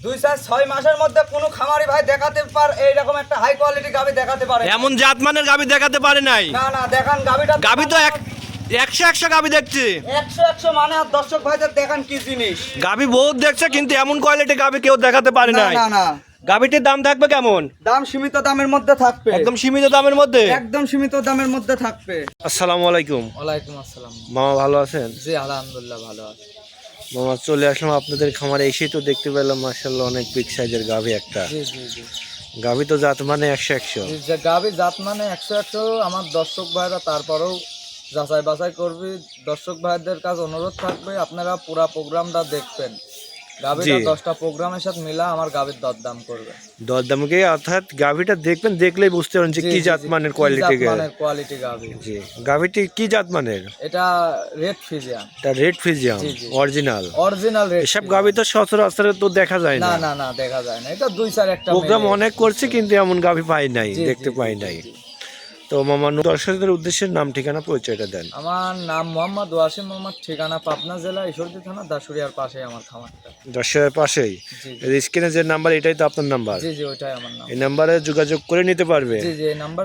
2-6 মাসের মধ্যে কোনো খামারি ভাই দেখাতে পারে এইরকম একটা হাই কোয়ালিটি গাভী দেখাতে পারে? এমন জাতমানের গাভী দেখাতে পারে নাই। না না, দেখান গাভীটা। গাভী তো 100 গাভী দেখছি। 100 মানে আর দর্শক ভাইদের দেখান কি জিনিস। গাভী বহুত দেখছে, কিন্তু এমন কোয়ালিটি গাভী কেউ দেখাতে পারে না নাই। না না, গাভীটির দাম থাকবে কেমন? দাম সীমিত দামের মধ্যে থাকবে। একদম সীমিত দামের মধ্যে। একদম সীমিত দামের মধ্যে থাকবে। আসসালামু আলাইকুম। ওয়ালাইকুম আসসালাম। মামা ভালো আছেন? জি আলহামদুলিল্লাহ ভালো আছি। মামা চলে আসলাম আপনাদের খামারে, এসেই তো দেখতে পেলাম মাশাআল্লাহ অনেক বিগ সাইজের গাভী একটা। জি জি জি। গাভী তো জাত মানে 100। যে গাভী জাত মানে 100 আমার দর্শক ভাইরা তারপরেও যাচাই বাছাই করবি। দর্শক ভাইদের কাছে অনুরোধ থাকবে আপনারা পুরা প্রোগ্রামটা দেখবেন। গাভীটা 10টা প্রোগ্রামের সাথে মিলা আমার গাভীর দরদাম করবে। দরদামকে অর্থাৎ গাভীটা দেখবেন, দেখলেই বুঝতে পারবেন যে কি জাত মানের কোয়ালিটি। কোয়ালিটি গাভী। জি, গাভীটি কি জাত মানের? এটা রেড ফ্রিজিয়ান। এটা রেড ফ্রিজিয়াম অরিজিনাল। Original red. এসব গাভী তো সচরাচর তো দেখা যায় না। না না না, দেখা যায় না। এটা 2-4 একটা প্রোগ্রাম অনেক করছে, কিন্তু এমন গাভী পাই নাই, দেখতে পাই নাই। তো মামা দর্শকদের উদ্দেশ্যে নাম ঠিকানা পরিচয়টা দেন। আমার নাম মোহাম্মদ ওয়াসিম মোহাম্মদ, ঠিকানা পাবনা জেলা ঈশ্বরদী থানা দাসুরিয়ার পাশে আমার খামারটা। দর্শকের পাশেই স্ক্রিনে যে নাম্বার, এটাই তো আপনার নাম্বার? জি জি, ওইটাই আমার নাম। এই নাম্বারে যোগাযোগ করে নিতে পারবে। জি জি, এই নাম্বার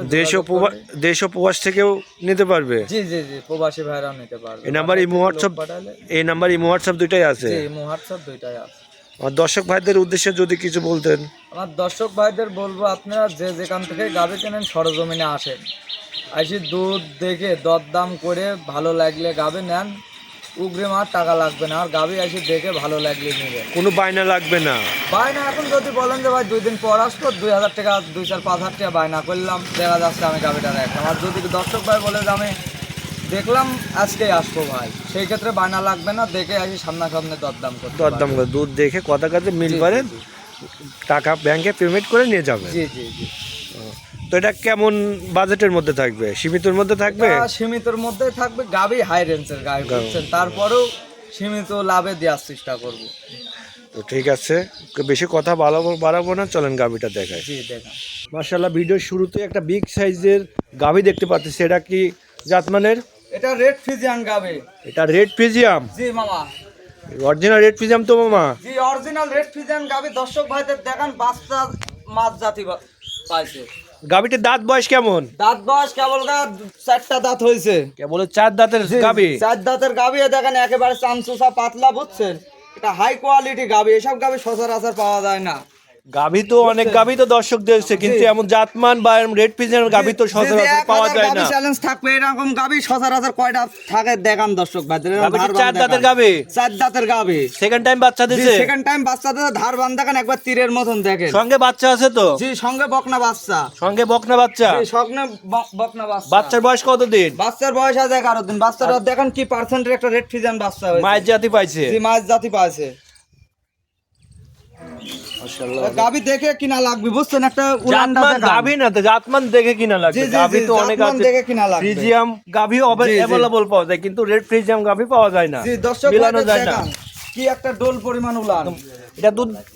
দেশ ও প্রবাস থেকেও নিতে পারবে। জি জি জি, প্রবাসী ভাইরাও নিতে পারবে। এই নাম্বার ইমো হোয়াটসঅ্যাপ দুইটাই আছে? জি, ইমো হোয়াটসঅ্যাপ দুইটাই আছে। আমার দর্শক ভাইদের উদ্দেশ্যে যদি কিছু বলতেন। আমার দর্শক ভাইদের বলবো, আপনারা যে যেখান থেকে গাভী কেনেন সরজমিনে আসেন, আসি দুধ দেখে দরদাম করে ভালো লাগলে গাভী নেন। উগরে মার টাকা লাগবে না, আর গাভী আসি দেখে ভালো লাগলে নেবে। কোনো বায়না লাগবে না? বায়না এখন যদি বলেন যে ভাই 2 দিন পর আসবো, 2000 টাকা 2-4-5 টাকা বায়না করলাম, দেখা যাচ্ছে আমি গাভীটা রাখলাম। আর যদি দর্শক ভাই বলে যে আমি দেখলাম আজকেই আসবো ভাই, সেই ক্ষেত্রে বায়না লাগবে না, দেখে আসি সামনাসামনি দরদাম করতে। দরদাম করে দুধ দেখে কথা কাছে মিল পারেন, টাকা ব্যাংকে পেমেন্ট করে নিয়ে যাবে। জি জি জি। তো এটা কেমন বাজেটের মধ্যে থাকবে? সীমিতর মধ্যে থাকবে? সীমিতর মধ্যে থাকবে। গাভী হাই রেঞ্জের গাভী বুঝছেন, তারপরেও সীমিত লাভে দেওয়ার চেষ্টা করব। তো ঠিক আছে, বেশি কথা বাড়াবো না, চলেন গাভীটা দেখাই। জি দেখা। মাশাআল্লাহ, ভিডিওর শুরুতে একটা বিগ সাইজের গাভী দেখতে পাচ্ছি। সেটা কি জাতমানের? এটা রেড ফ্রিজিয়ান গাভী। এটা রেড ফ্রিজিয়াম? জি মামা, অরিজিনাল রেড ফ্রিজিয়াম তো মামা? জি অরিজিনাল রেড ফ্রিজিয়ান গাভী। দর্শক ভাইদের দেখান, বাচ্চা মাছ জাতি পাইছে। গাভীটির দাঁত বয়স কেমন? দাঁত বয়স কেবল 4টা দাঁত হয়েছে। কেবল 4 দাঁতের গাভী? 4 দাঁতের গাভী। দেখেন একেবারে চামচুসা পাতলা বুঝছেন। এটা হাই কোয়ালিটি গাভী, এসব গাভী সচরাচর পাওয়া যায় না। গাভী তো অনেক গাভী তো দর্শক দেখছে, কিন্তু এমন জাতমান বা রেড ফ্রিজিয়ান গাভী তো সচরাচর পাওয়া যায় না। চ্যালেঞ্জ থাকবে, এরকম গাভী সচরাচর কয়টা থাকে দেখান দর্শক ভাইদের। 4 দাঁতের গাভী? 4 দাঁতের গাভী। সেকেন্ড টাইম বাচ্চা দিছে? সেকেন্ড টাইম বাচ্চা দিছে। ধার বান দেখেন একবার তীরের মতন দেখেন। সঙ্গে বাচ্চা আছে তো? জি, সঙ্গে বকনা বাচ্চা। সঙ্গে বকনা বাচ্চা? জি, সঙ্গে বকনা বাচ্চা। বাচ্চার বয়স কত দিন? বাচ্চার বয়স আছে 11 দিন। বাচ্চাটা দেখেন কি পার্সেন্টের একটা রেড ফ্রিজিয়ান বাচ্চা হয়েছে। মায়ের জাতি পাইছে? জি, মাছ জাতি পাইছে। মাশাআল্লাহ, গাভী দেখে কিনা লাগবে বুঝছেন, একটা উলানটা জাতমান দেখান। গাভী না তো, জাতমান দেখে কিনা লাগবে। গাভী তো অনেক আছে, দেখে কিনা লাগবে। ফ্রিজিয়াম গাভী अवेलेबल পাওয়া যায়, কিন্তু রেড ফ্রিজিয়াম গাভী পাওয়া যায় না। জি, দর্শক মিলানো যায় না। দেখান কি একটা ডোল পরিমাণ উলান। এটা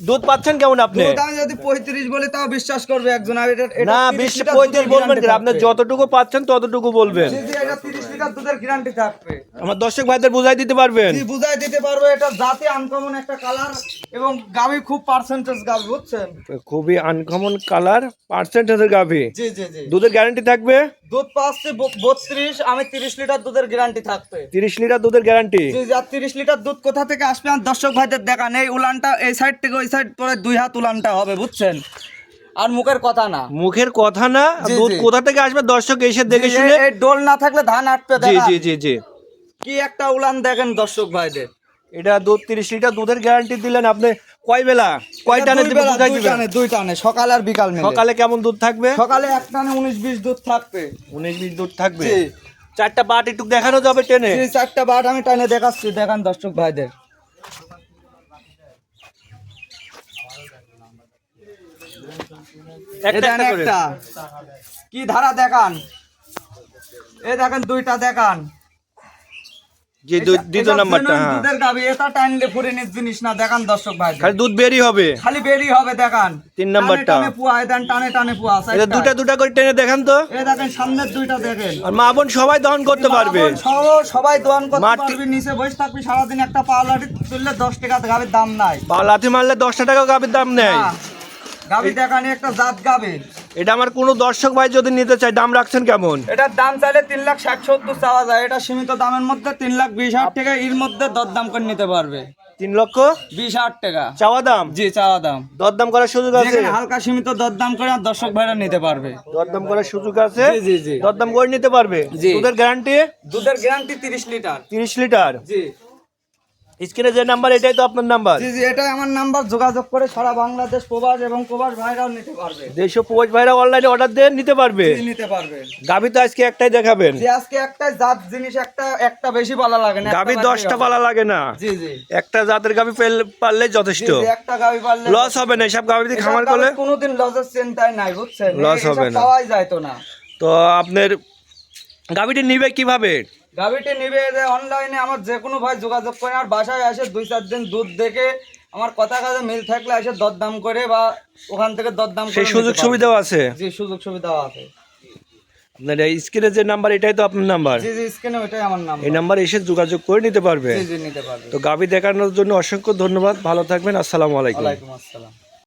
দুধ পাচ্ছেন কেমন আপনি? দুধ আমি যদি 35 বলি তাও বিশ্বাস করবে একজন। আর এটা না, 20-35 বলবেন না, আপনি যতটুকু পাচ্ছেন ততটুকু বলবেন। জি জি, এটা 30 লিটার দুধের গ্যারান্টি থাকবে। আমার দর্শক ভাইদের বুঝাই দিতে পারবেন? জি, বুঝাই দিতে পারবো। এটা জাতি আনকমন একটা কালার, এবং গাভী খুব পার্সেন্টেজ গাভী বুঝছেন। খুবই আনকমন কালার, পার্সেন্টেজের গাভী। জি জি জি। দুধের গ্যারান্টি থাকবে? দুধ পাচ্ছে 32, আমি 30 লিটার দুধের গ্যারান্টি থাকবে। 30 লিটার দুধের গ্যারান্টি? জি জি। আর 30 লিটার দুধ কোথা থেকে আসবে আর দর্শক ভাইদের দেখান। এই উলানটা এই সাইড থেকে ওই সাইড পরে 2 হাত উলানটা হবে বুঝছেন। আর মুখের কথা না, মুখের কথা না, জি, দুধ জি। কোথা থেকে আসবে দর্শক এসে দেখে শুনে। এই ডোল না থাকলে ধান আটবে। জি দেখা জি জি জি। কি একটা উলান দেখেন দর্শক ভাইদের। এটা দুধ 30 লিটার দুধের গ্যারান্টি দিলেন আপনি। কয় বেলা কয় টানে দিবেন? বুঝাই দিবেন। 2 টানে, সকাল আর বিকাল মিলে। সকালে কেমন দুধ থাকবে? সকালে এক টানে 19-20 দুধ থাকবে। 19-20 দুধ থাকবে? জি। 4টা বাট একটু দেখানো যাবে টেনে? জি, 4টা বাট আমি টানে দেখাচ্ছি, দেখান দর্শক ভাইদের। একটা কি ধারা দেখান। এই দেখেন 2টা দেখান। যে দ্বিতীয় নাম্বারটা, হ্যাঁ দুধের গাভী, এটা টাইনলে ফুরিনির জিনিস না, দেখান দর্শক ভাই, খালি দুধ বেরি হবে, খালি বেরি হবে, দেখান 3 নাম্বারটা টানে পুয়া, দেন টানে টানে পুয়া, এটা দুটা করে টেনে দেখান তো। এই দেখেন সামনের দুইটা দেখেন, আর মা বোন সবাই দহন করতে পারবে, সবাই দোয়ান করতে মাটি- পারবি, নিচে বসে থাকবি সারাদিন, একটা পা লাঠি তুললে 10 টাকা গাভীর দাম নাই, পা লাথি মারলে 10 টাকা গাভীর দাম নেয়। গাভী দেখানি একটা জাত গাভী। এটা আমার কোনো দর্শক ভাই যদি নিতে চায় দাম রাখছেন কেমন? এটার দাম চাইলে 3,60,70 চাওয়া যায়, এটা সীমিত দামের মধ্যে 3,20,000 টাকা, এর মধ্যে দরদাম করে নিতে পারবে। 3,20,000 টাকা চাওয়া দাম, জি চাওয়া দাম, দরদাম করার সুযোগ আছে, যেখানে হালকা সীমিত দরদাম করে আর দর্শক ভাইরা নিতে পারবে। দরদাম করার সুযোগ আছে, জি জি জি, দরদাম করে নিতে পারবে। জি। দুধের গ্যারান্টি দুধের গ্যারান্টি 30 লিটার। 30 লিটার। জি স্ক্রিনে যে নাম্বার এটাই তো আপনার নাম্বার, জি জি, এটাই আমার নাম্বার, যোগাযোগ করে সারা বাংলাদেশ প্রবাস এবং প্রবাস ভাইরাও নিতে পারবে, যেসব প্রবাস ভাইরা অনলাইনে অর্ডার দিয়ে নিতে পারবে। জি, নিতে পারবে। গাভী তো আজকে একটাই দেখাবেন, যে আজকে একটা জাত জিনিস, একটা বেশি পালা লাগে না, গাভী একটা 10টা বাড়তি পালা লাগে না, হবে। জি জি একটা জাতের গাভী পারলে জি, যথেষ্ট, জি, একটা গাভী পারলে লস হবে না এসব গাভী দিয়ে এসব খামার গাভীর করলে। কোনোদিন লসের চিন্তাই নাই, বুঝছেন, লস এসব হবে না। পাওয়াই যাইতো না। তো আপনার গাভীটি নিবে কিভাবে? গাভীটি নিবে অনলাইনে আমার যে কোনো ভাই যোগাযোগ করে, আর বাসায় এসে 2-4 দিন দুধ দেখে আমার কথা কাজে মিল থাকলে এসে দরদাম করে, বা ওখান থেকে দরদাম করে সেই নিতে সুযোগ পারবে। সুবিধাও আছে। জি, সুযোগ সুবিধাও আছে। আপনার স্ক্রিনে যে নাম্বার এটাই তো আপনার নাম্বার, জি জি, স্ক্রিনে ওইটাই আমার নাম, এই নাম্বার এসে যোগাযোগ করে নিতে পারবে। জি জি, নিতে পারবে। তো গাভী দেখানোর জন্য অসংখ্য ধন্যবাদ, ভালো থাকবেন, আসসালামু আলাইকুম। ওয়ালাইকুম আসসালাম।